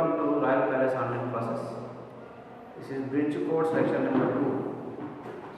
Welcome to Royal Palace online classes. This is bridge course lecture number 2.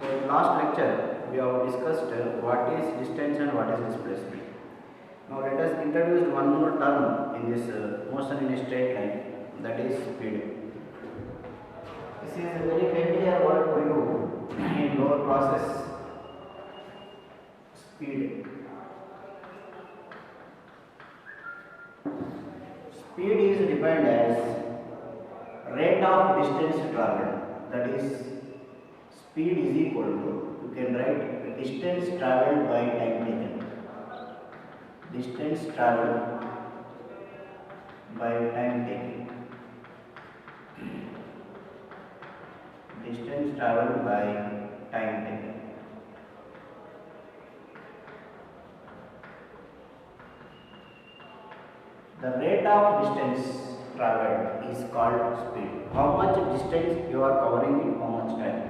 So in last lecture we have discussed what is distance and what is displacement. Now let us introduce one more term in this motion in a straight line, that is speed. This is a very familiar word for you in lower classes. Speed. Speed is defined as rate of distance traveled. That is, speed is equal to, you can write distance traveled by time taken. Distance traveled by time taken. Distance traveled by time taken. The rate of distance traveled is called speed. How much distance you are covering in how much time.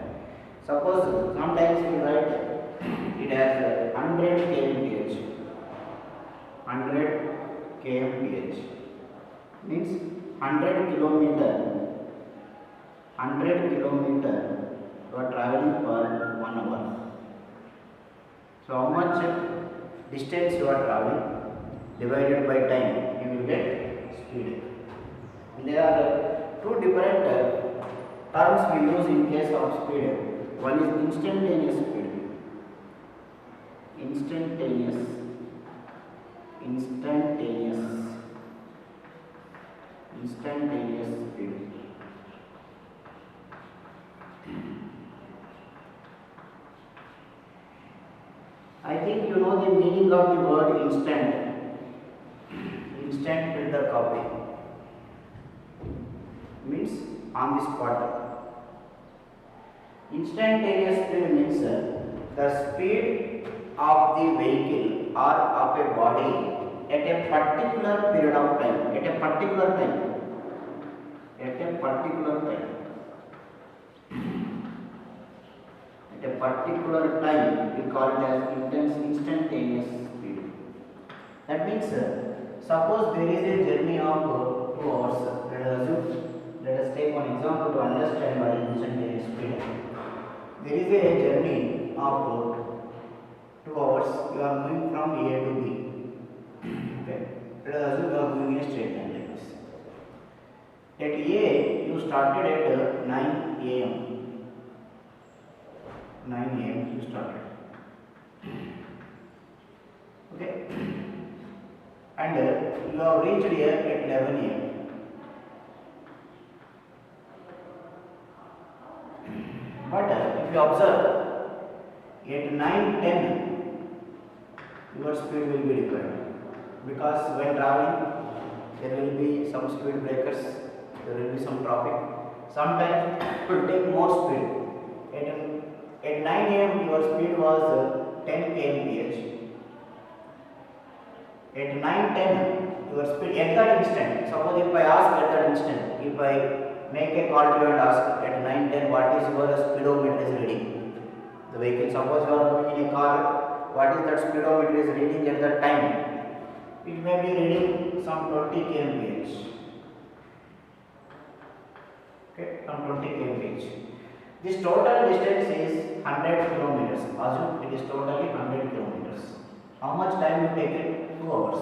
Suppose sometimes we write it as 100 kmph. 100 kmph means 100 kilometer. 100 kilometer you are traveling per 1 hour. So how much distance you are traveling divided by time, you will get speed. There are two different terms we use in case of speed. One is instantaneous speed. Instantaneous speed. I think you know the meaning of the word instant. Instant filter copy means on the spot. Instantaneous speed means the speed of the vehicle or of a body at a particular period of time. At a particular time. At a particular time. At a particular time, we call it as instantaneous speed. That means suppose there is a journey of 2 hours. Let us take one example to understand what is instantaneous speed. There is a journey of 2 hours. You are moving from A to B. Okay. Let us assume you are moving in a straight line like this. At A, you started at 9 a.m. 9 a.m. you started. Okay. And you have reached here at 11 a.m. But if you observe, at 9:10 your speed will be required, because when traveling there will be some speed breakers, there will be some traffic. Sometimes it will take more speed. At 9 a.m. your speed was 10 kmph. At 9:10 your speed at that instant. Suppose if I ask at that instant, if I make a call to you and ask at 9:10 what is your speedometer is reading, the vehicle, suppose you are moving in a car, what is that speedometer is reading at that time? It may be reading some 20 kmph. Okay, some 20 kmph. This total distance is 100 kilometers. Assume it is totally 100 kilometers. How much time you take it? 2 hours.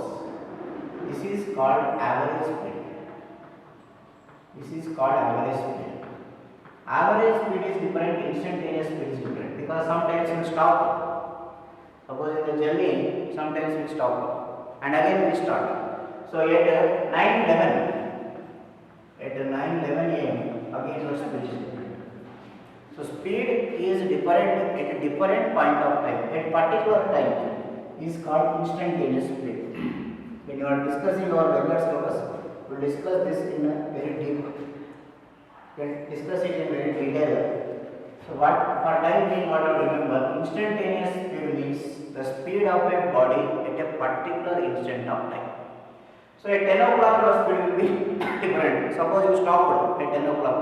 This is called average speed. This is called average speed. Average speed is different, instantaneous speed is different, because sometimes you stop. Suppose in the journey, sometimes we stop and again we start. So at 9:11 a.m. again your speed is different. So speed is different at a different point of time. At particular time is called instantaneous speed. When you are discussing our regular syllabus, we will discuss this in a very deep. We will discuss it in very detail. So what for time being, what to remember, instantaneous speed means the speed of a body at a particular instant of time. So at 10 o'clock your speed will be different. Suppose you stopped at 10 o'clock.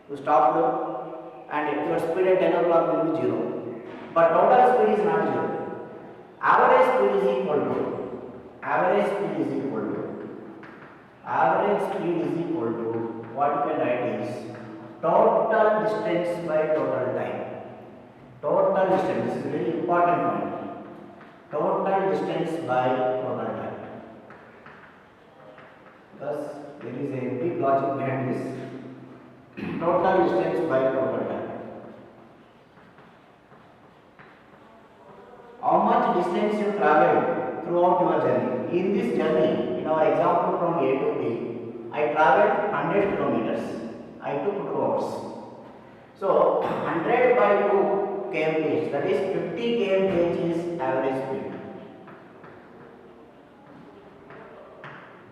You stopped and your speed at 10 o'clock will be 0. But total speed is not 0. Average speed is equal to average speed is equal to, what you can write is total distance by total time. Total distance, this is a very important point. Total distance by total time. Thus, there is a big logic behind this. Total distance by total time. How much distance you traveled throughout your journey? In this journey, in our example from A to B, I traveled 100 kilometers. I took 2 hours. So 100 by 2 kmph, that is 50 kmph is average speed.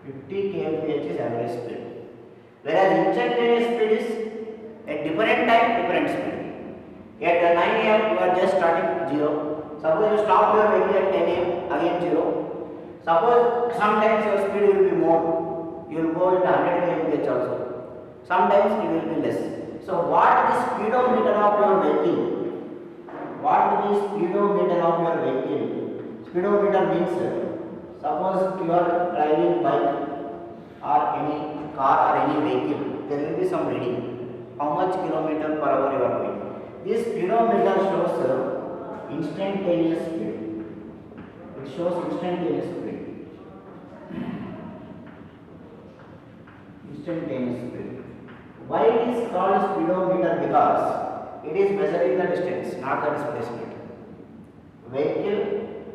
50 kmph is average speed. Whereas instantaneous speed is at different time, different speed. At 9 am you are just starting 0. Suppose you stop your vehicle at 10 am, again 0. Suppose sometimes your speed will be more. You will go at 100 kmph also. Sometimes it will be less. So what the speedometer of your vehicle? What the speedometer of your vehicle? Speedometer means, suppose you are driving bike or any car or any vehicle, there will be some reading. How much kilometer per hour you are going. This speedometer shows instantaneous speed. It shows instantaneous speed. Instantaneous speed. Why it is called speedometer? Because it is measuring the distance, not the displacement. Vehicle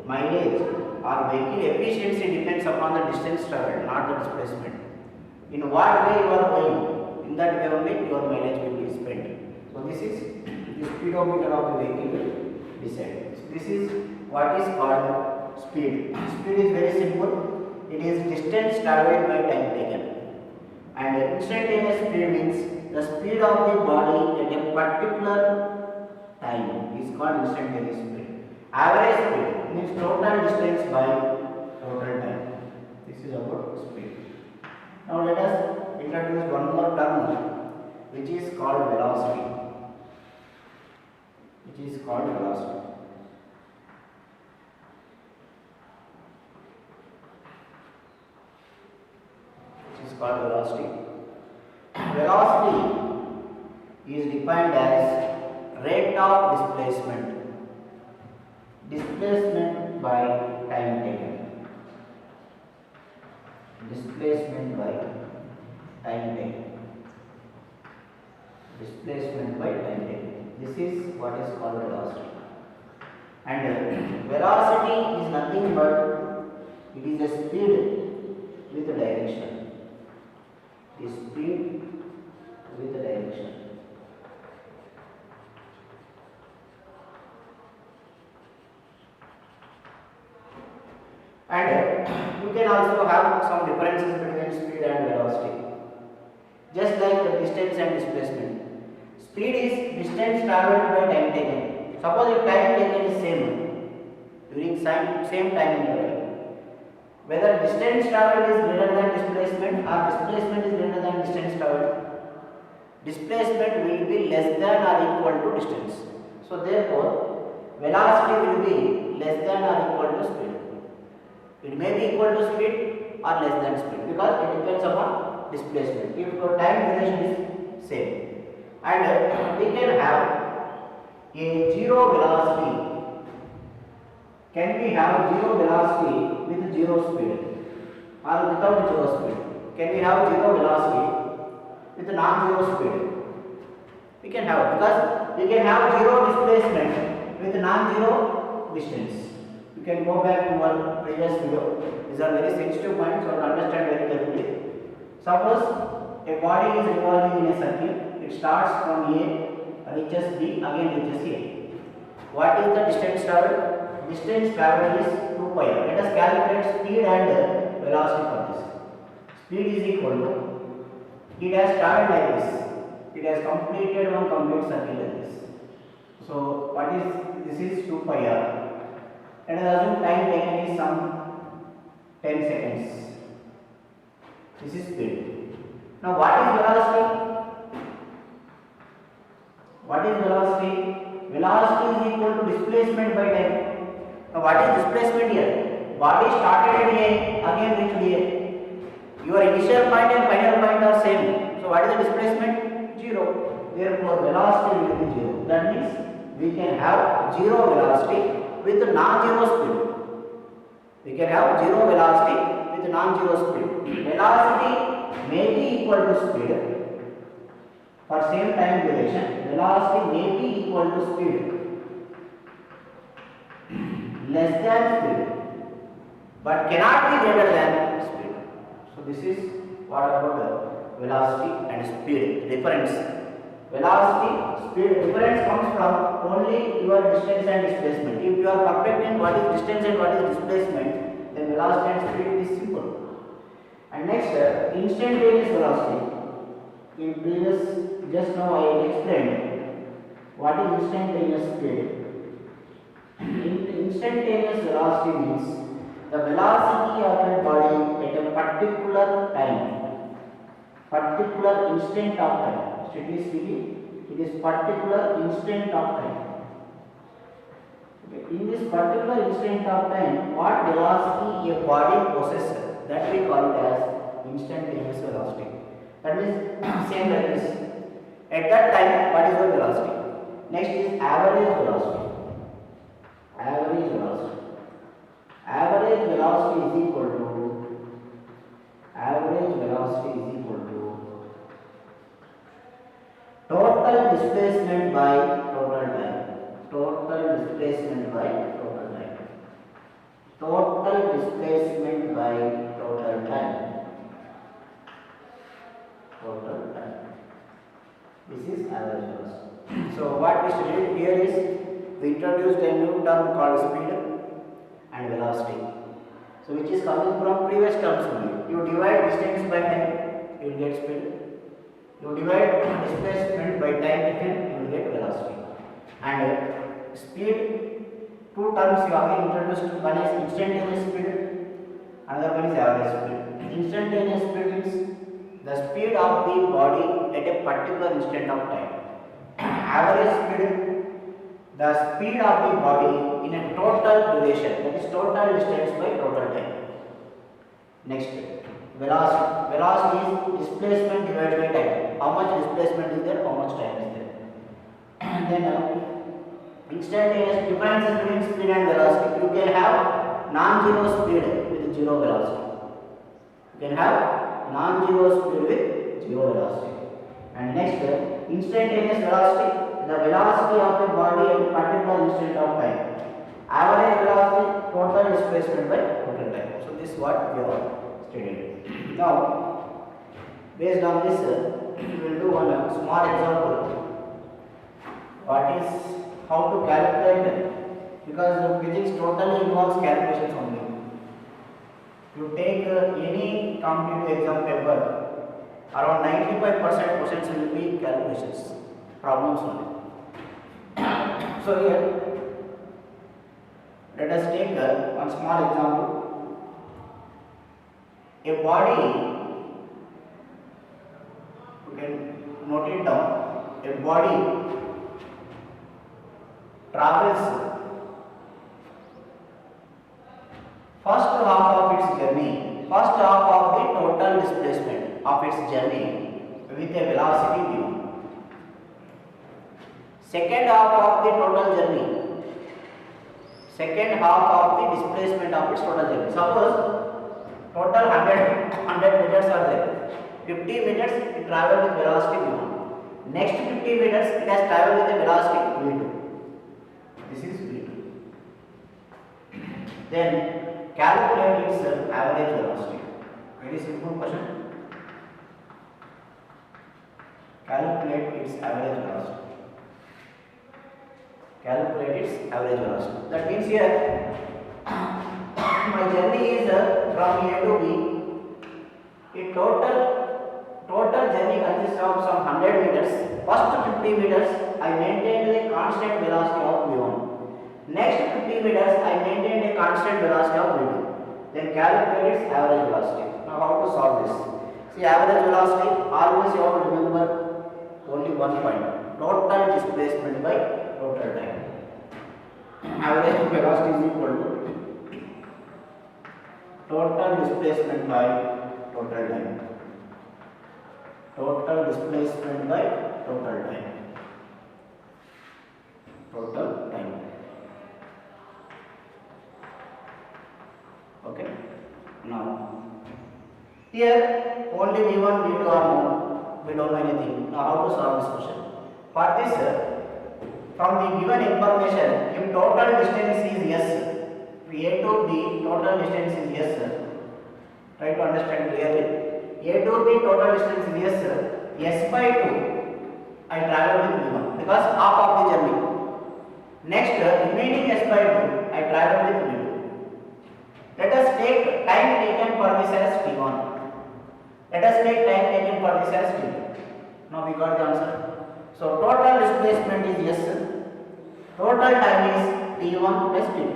mileage or vehicle efficiency depends upon the distance traveled, not the displacement. In what way you are going, in that way only your mileage will be spent. So this is the speedometer of the vehicle will decide. So this is what is called speed. Speed is very simple. It is distance traveled by time taken. And instantaneous speed means the speed of the body at a particular time is called instantaneous speed. Average speed means total distance by total time. This is about speed. Now let us introduce one more term which is called velocity. Which is called velocity. Which is called velocity. Velocity is defined as rate of displacement. Displacement by time taken. Displacement by time taken. Displacement by time taken. This is what is called velocity. And velocity is nothing but it is a speed with a direction. The speed with a direction. And you can also have some differences between speed and velocity. Just like the distance and displacement. Speed is distance traveled by time taken. Suppose if time taken is same during same time interval, whether distance traveled is greater than displacement or displacement is greater than distance traveled, displacement will be less than or equal to distance. So therefore, velocity will be less than or equal to speed. It may be equal to speed or less than speed because it depends upon displacement. If your time duration is same. And we can have a zero velocity. Can we have zero velocity with zero speed or without zero speed? Can we have zero velocity with non-zero speed? We can have, because we can have zero displacement with non-zero distance. You can go back to our previous video. These are very sensitive points, so to understand very carefully. Suppose a body is revolving in a circle. It starts from A, reaches B, again reaches A. What is the distance traveled? Distance traveled is 2 pi. Let us calculate speed and velocity for this. Speed is equal to, it has traveled like this. It has completed one complete circle like this. So what is, this is 2 pi r. Let us assume time taken is some 10 seconds. This is speed. Now what is velocity? What is velocity? Velocity is equal to displacement by time. Now what is displacement here? Body started at A, again reached A. Your initial point and final point are same. So what is the displacement? 0. Therefore velocity will be 0. That means we can have 0 velocity with non-zero speed. We can have 0 velocity with non-zero speed. Velocity may be equal to speed for same time duration. Velocity may be equal to speed less than speed, but cannot be greater than speed. So this is what about the velocity and speed difference. Velocity, speed difference comes from only your distance and displacement. If you are perfecting what is distance and what is displacement, then velocity and speed is simple. And next, instantaneous velocity. In previous, just now I explained what is instantaneous speed. Instantaneous velocity means the velocity of a body at a particular time, particular instant of time. Strictly speaking, it is particular instant of time. Okay. In this particular instant of time, what velocity a body possesses, that we call it as instantaneous velocity. That means same like this. At that time, what is the velocity? Next is average velocity. Average velocity. Average velocity is equal to total displacement by total time. Total displacement by total time. Total displacement by total time. Total time. This is average velocity. So what we studied here is we introduced a new term called speed and velocity. So which is coming from previous terms only. You divide distance by time, you will get speed. You divide displacement by time again, you will get velocity. And speed, two terms you have introduced. One is instantaneous speed, another one is average speed. Instantaneous speed means the speed of the body at a particular instant of time. Average speed, the speed of the body in a total duration, that is total distance by total time. Next, velocity. Velocity is displacement divided by time. How much displacement is there, how much time is there. And then instantaneous differences between speed and velocity. You can have non-zero speed with zero velocity. You can have non-zero speed with zero velocity. And next, instantaneous velocity, the velocity of a body at a particular instant of time. Average velocity, total displacement by total time. So this is what we have studied. Now, based on this, we will do one small example. What is how to calculate, because physics totally involves calculations only. You take any competitive exam paper, around 95% questions will be calculations, problems only. So here, let us take one small example. A body, you can note it down, a body travels first half of its journey, first half of the total displacement of its journey with a velocity v1. Second half of the total journey, second half of the displacement of its total journey. Suppose total 100 meters are there. 50 meters it travelled with velocity v1. Next 50 meters it has travelled with a velocity v2. This is v2. Then calculate its average velocity. Very simple question. Calculate its average velocity. Calculate its average velocity. That means here my journey is from A to B. A total journey consists of some 100 meters. First 50 meters I maintained a constant velocity of v1. Next 50 meters I maintained a constant velocity of v2. Then calculate its average velocity. Now how to solve this? See, average velocity, always you have to remember only one point. Total displacement by total time. Average velocity is equal to total displacement by total total time. Total displacement by total time. Total time. Okay. Now here only V1, V2 are known. We don't know anything. Now how to solve this question? For this, from the given information, if total distance is S, A to B total distance is S. Try to understand clearly. A to B total distance is S. S by 2 I travel with V1 because half of the journey. Next, remaining S by 2 I travel with V2. Let us take time taken for this as T1. Let us take time taken for this as T2. Now we got the answer. So total displacement is S. Total time is T1 plus T2.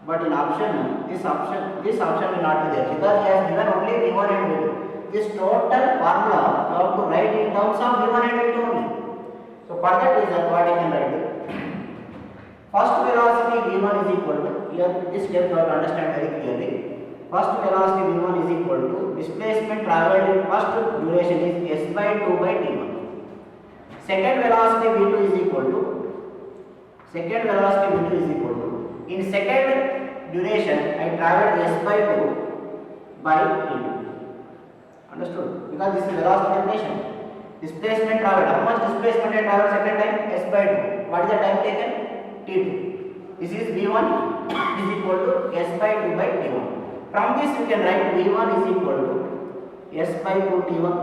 But in option, this option will not be there because he has given only V1 and V2. This total formula you have to write in terms of V1 and V2 only. So for that reason, what I can write? First velocity V1 is equal to, here this step you have to understand very clearly. First velocity V1 is equal to displacement travelled in first duration is S by 2 by T1. Second velocity V2 is equal to, in second duration I travelled S by 2 by T2. Understood? Because this is velocity definition. Displacement travelled. How much displacement I travelled second time? S by 2. What is the time taken? T2. This is V1 is equal to S by 2 by T1. From this you can write V1 is equal to S by 2 T1.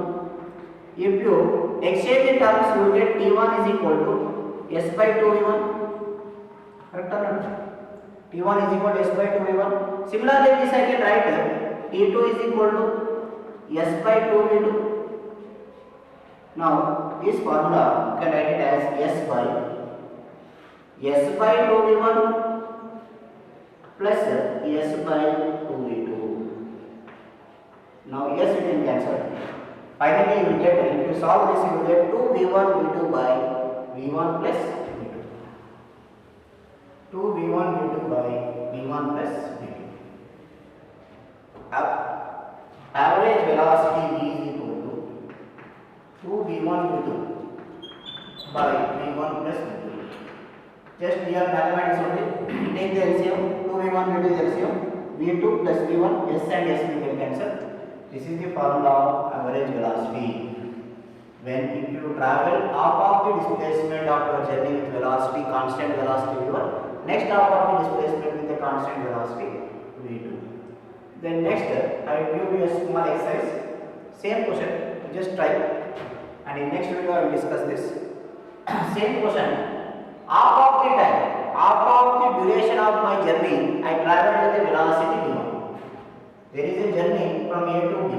If you exchange the terms, you will get T1 is equal to S by 2 V1. Correct or not? T1 is equal to S by 2 V1. Similarly, this I can write T2 is equal to S by 2 V2. Now, this formula you can write it as S by 2 V1 plus S by 2 V2. Now, yes, it can cancel. Finally, you will get, if you solve this, you will get 2 V1 V2 by V1 plus V2. 2 V1 V2 by V1 plus V2. Average velocity V is equal to 2 V1 V2 by V1 plus V2. Just here mathematics only. Take the LCM. 2 V1 V2 is LCM. V2 plus V1, S and S we can cancel. This is the formula of average velocity. When if you travel half of the displacement of your journey with velocity, constant velocity V1, next half of the displacement with the constant velocity V2. Then next, I will give you a small exercise. Same question, just try. And in next video, I will discuss this. Same question. Half of the time, half of the duration of my journey, I travel with the velocity V1. There is a journey from A to B.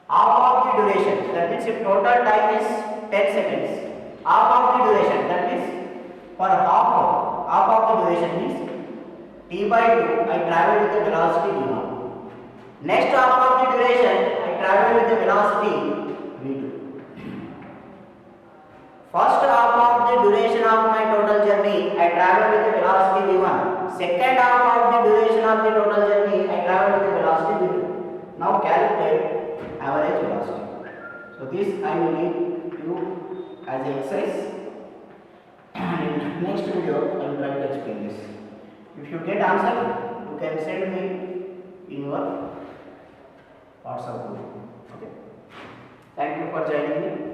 Half of the duration, that means if total time is 10 seconds, half of the duration, that means for half of the duration means T by 2, I travel with the velocity V1. Next half of the duration, I travel with the velocity V2. First half of the duration of my total journey, I travel with the velocity V1. Second half of the duration of the total journey, I travel with the velocity V2. Now calculate average velocity. So this I will leave you as an exercise. And in next video, I will try to explain this. If you get answer, you can send me in your WhatsApp group. Okay. Thank you for joining me.